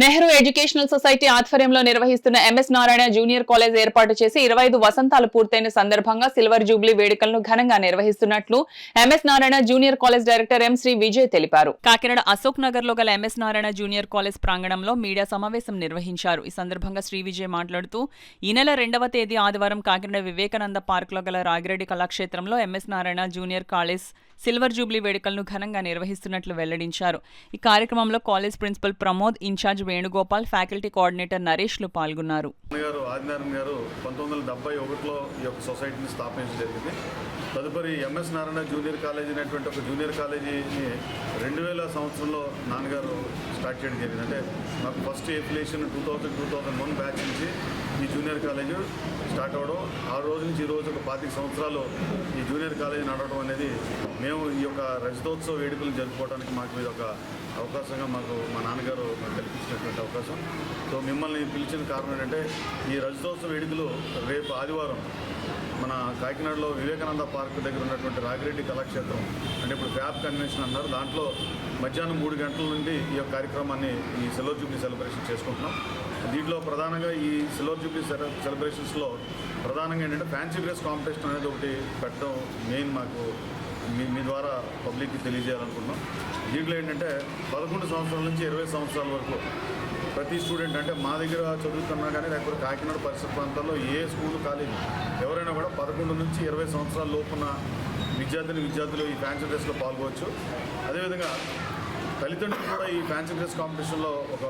Nehru educational society ఆధ్వర్యంలో నిర్వహిస్తున్న MS Narayana junior college ఏర్పాటు చేసి 25 వసంతాలు పూర్తయిన సందర్భంగా సిల్వర్ జూబ్లీ వేడుకలను ఘనంగా నిర్వహిస్తున్నట్లు MS Narayana junior college director M Sri Vijay తెలిపారు. కాకినాడ అశోక్ నగర్ లో గల ఎంఎస్ నారాయణ జూనియర్ కాలేజ్ ప్రాంగణంలో మీడియా సమావేశం నిర్వహించారు. ఈ సందర్భంగా శ్రీ విజయ్ మాట్లాడుతూ ఈ నెల 2వ తేదీ ఆదివారం కాకినాడ వివేకానంద పార్క్ లో గల రాగిరెడ్డి కళాక్షేత్రంలో MS Narayana junior college silver jubilee వేడుకలను ఘనంగా నిర్వహిస్తున్నట్లు వెల్లడించారు. ఈ కార్యక్రమంలో college principal Pramod, in charge Venugopal, faculty coordinator Naresh లు పాల్గొన్నారు. 1971లో ఈ యొక్క సొసైటీని స్థాపించడం జరిగింది. తదుపరి ఎంఎస్ నారాయణ జూనియర్ కాలేజీ అనేటువంటి ఒక జూనియర్ కాలేజీని 2000 సంవత్సరంలో నాన్నగారు స్టార్ట్ చేయడం జరిగింది. అంటే మాకు ఫస్ట్ ఎఫిలియేషన్ 2001 బ్యాచ్ నుంచి ఈ జూనియర్ కాలేజీ స్టార్ట్ అవ్వడం, ఆ రోజు నుంచి ఈ రోజు ఒక 25 సంవత్సరాలు ఈ జూనియర్ కాలేజీ నడవడం అనేది మేము ఈ యొక్క రజతోత్సవ వేడుకలు జరుపుకోవడానికి మాకు ఇది ఒక అవకాశంగా మా నాన్నగారు కల్పించినటువంటి అవకాశం. సో మిమ్మల్ని పిలిచిన కారణం ఏంటంటే ఈ రజతోత్సవ వేడుకలు రేపు ఆదివారం మన కాకినాడలో వివేకానంద పార్క్ దగ్గర ఉన్నటువంటి రాగిరెడ్డి కళాక్షేత్రం, అంటే ఇప్పుడు ఫ్యాబ్ కన్వెన్షన్ అన్నారు, దాంట్లో మధ్యాహ్నం 3 గంటల నుండి ఈ యొక్క కార్యక్రమాన్ని ఈ సిల్వర్ జూబ్లీ సెలబ్రేషన్ చేసుకుంటున్నాం. దీంట్లో ప్రధానంగా ఈ సిల్వర్ జూబ్లీ సెలబ్రేషన్స్లో ప్రధానంగా ఏంటంటే ఫ్యాన్సీ డ్రెస్ కాంపిటీషన్ అనేది ఒకటి పెట్టడం మెయిన్ మాకు మీ ద్వారా పబ్లిక్కి తెలియజేయాలనుకుంటున్నాం. దీంట్లో ఏంటంటే 11 సంవత్సరాల నుంచి 20 సంవత్సరాల వరకు ప్రతి స్టూడెంట్, అంటే మా దగ్గర చదువుతున్నా కానీ లేకపోతే కాకినాడ పరిసర ప్రాంతాల్లో ఏ స్కూల్ కాలేజీ ఎవరైనా కూడా 11 నుంచి 20 సంవత్సరాల లోపున్న విద్యార్థులు ఈ ఫ్యాన్సీ డ్రెస్లో పాల్గొవచ్చు. అదేవిధంగా తల్లిదండ్రులు కూడా ఈ ఫ్యాన్సీ డ్రెస్ కాంపిటీషన్లో ఒక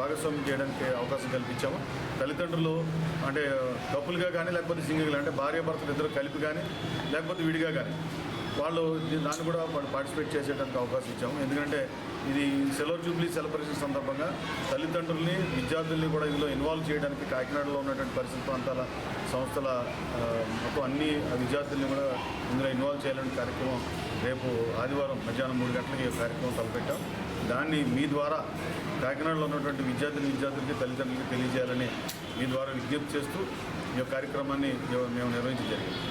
భాగస్వామ్యం చేయడానికి అవకాశం కల్పించాము. తల్లిదండ్రులు అంటే కపుల్గా కానీ లేకపోతే సింగిల్గా, అంటే భార్యాభర్తలు ఇద్దరు కలిపి కానీ లేకపోతే విడిగా కానీ వాళ్ళు దాన్ని కూడా పార్టిసిపేట్ చేసేటానికి అవకాశం ఇచ్చాము. ఎందుకంటే ఇది సిల్వర్ జూబ్లీ సెలబ్రేషన్ సందర్భంగా తల్లిదండ్రుల్ని విద్యార్థుల్ని కూడా ఇందులో ఇన్వాల్వ్ చేయడానికి కాకినాడలో ఉన్నటువంటి పరిసర ప్రాంతాల సంస్థల మొత్తం అన్ని విద్యార్థుల్ని కూడా ఇందులో ఇన్వాల్వ్ చేయాలనే కార్యక్రమం రేపు ఆదివారం మధ్యాహ్నం 3 గంటలకి ఈ కార్యక్రమం తలపెట్టాం. దాన్ని మీ ద్వారా కాకినాడలో ఉన్నటువంటి విద్యార్థులకి తల్లిదండ్రులకి తెలియజేయాలని మీ ద్వారా విజ్ఞప్తి చేస్తూ ఈ కార్యక్రమాన్ని మేము నిర్వహించడం జరిగింది.